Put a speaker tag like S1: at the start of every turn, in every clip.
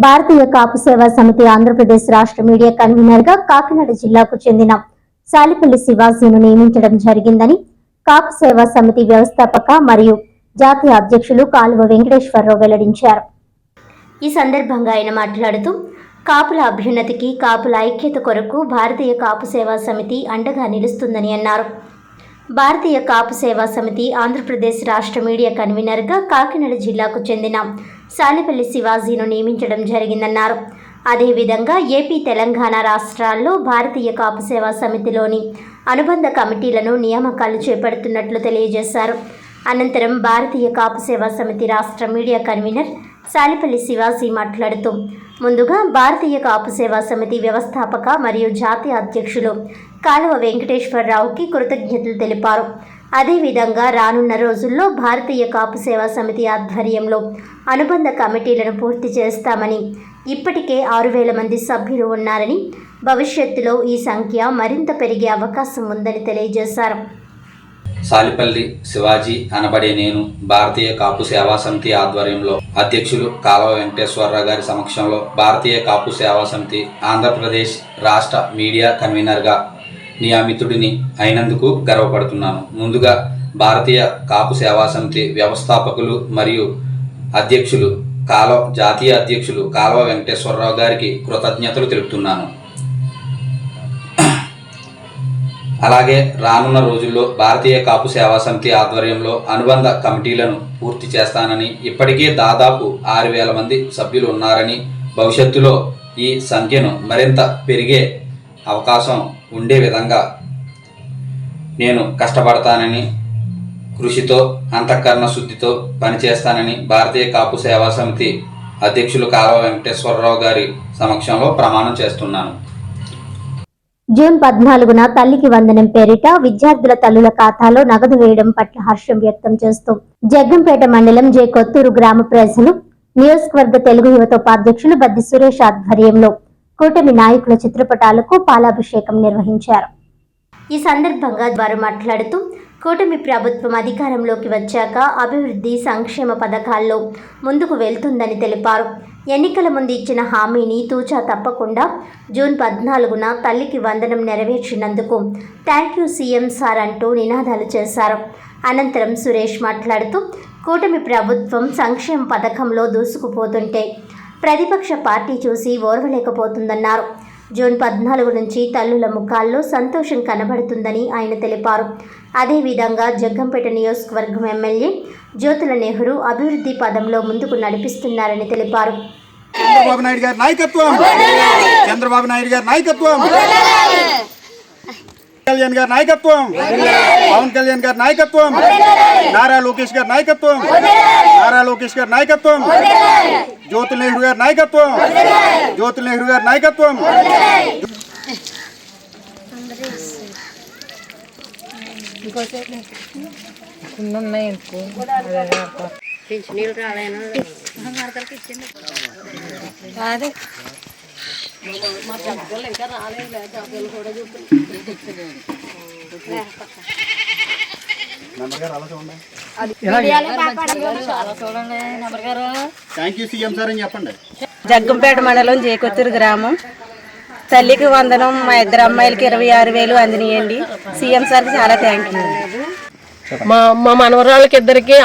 S1: భారతీయ కాపు సేవా సమితి ఆంధ్రప్రదేశ్ రాష్ట్ర మీడియా కన్వీనర్ గా కాకినాడ జిల్లాకు చెందిన సాలిపల్లి శివాజీను నియమించడం జరిగిందని కాపు సేవా సమితి వ్యవస్థాపక మరియు జాతీయ అధ్యక్షులు కాలువ వెంకటేశ్వరరావు వెల్లడించారు. ఈ సందర్భంగా ఆయన మాట్లాడుతూ కాపుల అభ్యున్నతికి, కాపుల ఐక్యత కొరకు భారతీయ కాపు సేవా సమితి అండగా నిలుస్తుందని అన్నారు. భారతీయ కాపు సేవా సమితి ఆంధ్రప్రదేశ్ రాష్ట్ర మీడియా కన్వీనర్గా కాకినాడ జిల్లాకు చెందిన సాలిపల్లి శివాజీను నియమించడం జరిగిందన్నారు. అదేవిధంగా ఏపీ, తెలంగాణ రాష్ట్రాల్లో భారతీయ కాపు సేవా సమితిలోని అనుబంధ కమిటీలను నియామకాలు చేపడుతున్నట్లు తెలియజేశారు. అనంతరం భారతీయ కాపు సేవా సమితి రాష్ట్ర మీడియా కన్వీనర్ సాలిపల్లి శివాజీ మాట్లాడుతూ ముందుగా భారతీయ కాపు సేవా సమితి వ్యవస్థాపక మరియు జాతీయ అధ్యక్షులు కాలువ వెంకటేశ్వరరావుకి కృతజ్ఞతలు తెలిపారు. అదేవిధంగా రానున్న రోజుల్లో భారతీయ కాపు సేవా సమితి ఆధ్వర్యంలో అనుబంధ కమిటీలను పూర్తి చేస్తామని, ఇప్పటికే 6,000 మంది సభ్యులు ఉన్నారని, భవిష్యత్తులో ఈ సంఖ్య మరింత పెరిగే అవకాశం ఉందని తెలియజేశారు.
S2: సాలిపల్లి శివాజీ అనబడే నేను భారతీయ కాపు సేవా సమితి ఆధ్వర్యంలో అధ్యక్షులు కాలువ వెంకటేశ్వరరావు గారి సమక్షంలో భారతీయ కాపు సేవా సమితి ఆంధ్రప్రదేశ్ రాష్ట్ర మీడియా కన్వీనర్గా నియమితుడిని అయినందుకు గర్వపడుతున్నాను. ముందుగా భారతీయ కాపు సేవా సమితి వ్యవస్థాపకులు మరియు జాతీయ అధ్యక్షులు కాలువ వెంకటేశ్వరరావు గారికి కృతజ్ఞతలు తెలుపుతున్నాను. అలాగే రానున్న రోజుల్లో భారతీయ కాపు సేవా సమితి ఆధ్వర్యంలో అనుబంధ కమిటీలను పూర్తి చేస్తానని, ఇప్పటికే దాదాపు 6,000 మంది సభ్యులు ఉన్నారని, భవిష్యత్తులో ఈ సంఖ్యను మరింత పెరిగే అవకాశం ఉండే విధంగా నేను కష్టపడతానని, కృషితో అంతఃకరణ శుద్ధితో పనిచేస్తానని భారతీయ కాపు సేవా సమితి అధ్యక్షులు కాలువ వెంకటేశ్వరరావు గారి సమక్షంలో ప్రమాణం చేస్తున్నాను.
S1: జూన్ 14న తల్లికి వందనం పేరిట విద్యార్థుల తల్లుల ఖాతాలో నగదు వేయడం పట్ల హర్షం వ్యక్తం చేస్తూ జగ్గంపేట మండలం జె కొత్తూరు గ్రామ ప్రజలు, నియోజకవర్గ తెలుగు యువత ఉపాధ్యక్షులు బద్ది సురేష్ ఆధ్వర్యంలో కూటమి నాయకుల చిత్రపటాలకు పాలాభిషేకం నిర్వహించారు. ఈ సందర్భంగా వారు మాట్లాడుతూ కూటమి ప్రభుత్వం అధికారంలోకి వచ్చాక అభివృద్ధి, సంక్షేమ పథకాల్లో ముందుకు వెళ్తుందని తెలిపారు. ఎన్నికల ముందు ఇచ్చిన హామీని తూచా తప్పకుండా జూన్ 14న తల్లికి వందనం నెరవేర్చినందుకు థ్యాంక్ యూ సీఎం సార్ అంటూ నినాదాలు చేశారు. అనంతరం సురేష్ మాట్లాడుతూ కూటమి ప్రభుత్వం సంక్షేమ పథకంలో దూసుకుపోతుంటే ప్రతిపక్ష పార్టీ చూసి ఓర్వలేకపోతుందన్నారు. జూన్ 14 నుంచి తల్లుల ముఖాల్లో సంతోషం కనబడుతుందని ఆయన తెలిపారు. అదేవిధంగా జగ్గంపేట నియోజకవర్గం ఎమ్మెల్యే జ్యోతుల నెహ్రూ అభివృద్ధి పదంలో ముందుకు నడిపిస్తున్నారని తెలిపారు.
S3: చంద్రబాబు నాయుడు గారి నాయకత్వం, చంద్రబాబు నాయుడు గారి నాయకత్వం, కళ్యాణ్ గారి నాయకత్వం, పవన్ కళ్యాణ్ గారి నాయకత్వం, నారా లోకేష్ గారి నాయకత్వం, నారా లోకేష్ గారి నాయకత్వం, జ్యోతుల నెహ్రూ గారి నాయకత్వం, జ్యోతుల నెహ్రూ గారి నాయకత్వం.
S4: జగ్గంపేట మండలం జె కొత్తూరు గ్రామం. తల్లికి వందనం మా ఇద్దరు అమ్మాయిలకి 26,000 అందినాయండి. సీఎం సార్కి చాలా థ్యాంక్ యూ.
S5: మా మనవరాళ్ళకి ఇద్దరికి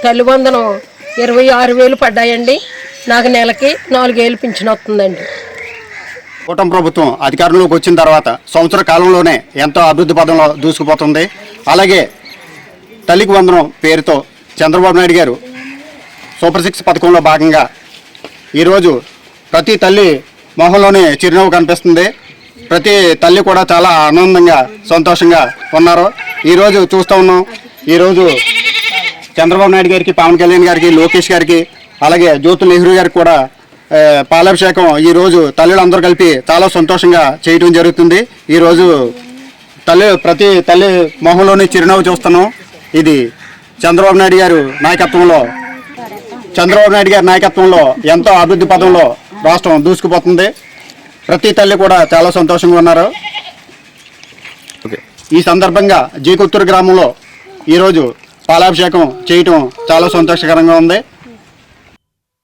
S5: తల్లి వందనం 26,000 పడ్డాయండి. నాకు నెలకి 4,000 పింఛన్ వస్తుందండి.
S3: కూటమి ప్రభుత్వం అధికారంలోకి వచ్చిన తర్వాత సంవత్సర కాలంలోనే ఎంతో అభివృద్ధి పదంలో దూసుకుపోతుంది. అలాగే తల్లికి వందనం పేరుతో చంద్రబాబు నాయుడు గారు సూపర్ 6 పథకంలో భాగంగా ఈరోజు ప్రతి తల్లి మొహంలోనే చిరునవ్వు కనిపిస్తుంది. ప్రతి తల్లి కూడా చాలా ఆనందంగా, సంతోషంగా ఉన్నారు. ఈరోజు చూస్తూ ఉన్నాం. ఈరోజు చంద్రబాబు నాయుడు గారికి, పవన్ కళ్యాణ్ గారికి, లోకేష్ గారికి, అలాగే జ్యోతుల నెహ్రూ గారికి కూడా పాలాభిషేకం ఈరోజు తల్లులందరూ కలిపి చాలా సంతోషంగా చేయడం జరుగుతుంది. ఈరోజు ప్రతి తల్లి మొహంలోని చిరునవ్వు చూస్తున్నాం. ఇది చంద్రబాబు నాయుడు గారి నాయకత్వంలో ఎంతో అభివృద్ధి పదంలో రాష్ట్రం దూసుకుపోతుంది. ప్రతి తల్లి కూడా చాలా సంతోషంగా ఉన్నారు. ఈ సందర్భంగా జె కొత్తూరు గ్రామంలో ఈరోజు పాలాభిషేకం చేయటం చాలా సంతోషకరంగా ఉంది.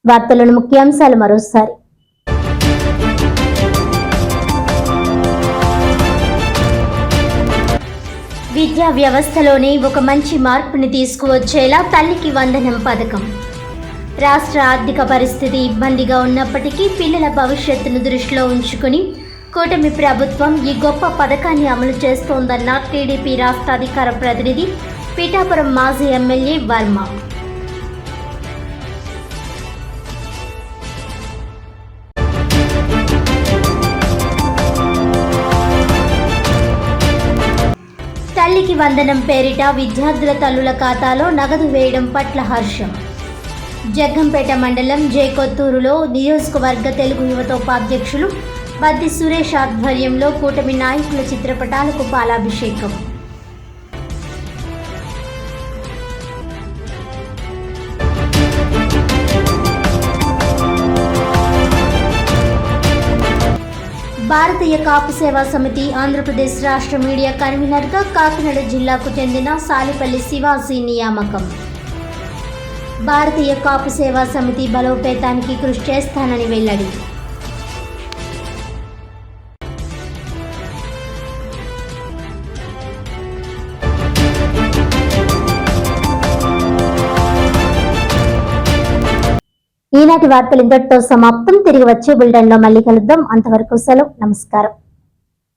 S1: వార్తలను ముఖ్యాంశాలు మరోసారి. విద్యా వ్యవస్థలోనే ఒక మంచి మార్పుని తీసుకువచ్చేలా తల్లికి వందనం పథకం. రాష్ట్ర ఆర్థిక పరిస్థితి ఇబ్బందిగా ఉన్నప్పటికీ పిల్లల భవిష్యత్తును దృష్టిలో ఉంచుకుని కూటమి ప్రభుత్వం ఈ గొప్ప పథకాన్ని అమలు చేస్తోందన్న టీడీపీ రాష్ట్ర అధికార ప్రతినిధి పిఠాపురం మాజీ ఎమ్మెల్యే వర్మ. తల్లికి వందనం పేరిట విద్యార్థుల తల్లుల ఖాతాలో నగదు వేయడం పట్ల హర్షం. జగ్గంపేట మండలం జేకొత్తూరులో నియోజకవర్గ తెలుగు యువత ఉపాధ్యక్షులు బద్ది సురేష్ ఆధ్వర్యంలో కూటమి నాయకుల చిత్రపటాలకు పాలాభిషేకం. భారతీయ కాపు సేవా సమితి ఆంధ్రప్రదేశ్ రాష్ట్ర మీడియా కన్వీనర్గా కాకినాడ జిల్లాకు చెందిన సాలిపల్లి శివాజీ నియామకం. భారతీయ కాపు సేవా సమితి బలోపేతానికి కృషి చేస్తానని వెల్లడి. ఈనాటి వార్తలు ఇంతటితో సమాప్తం. తిరిగి వచ్చే బులెటిన్లో మళ్ళీ కలుద్దాం. అంతవరకు సెలవు. నమస్కారం.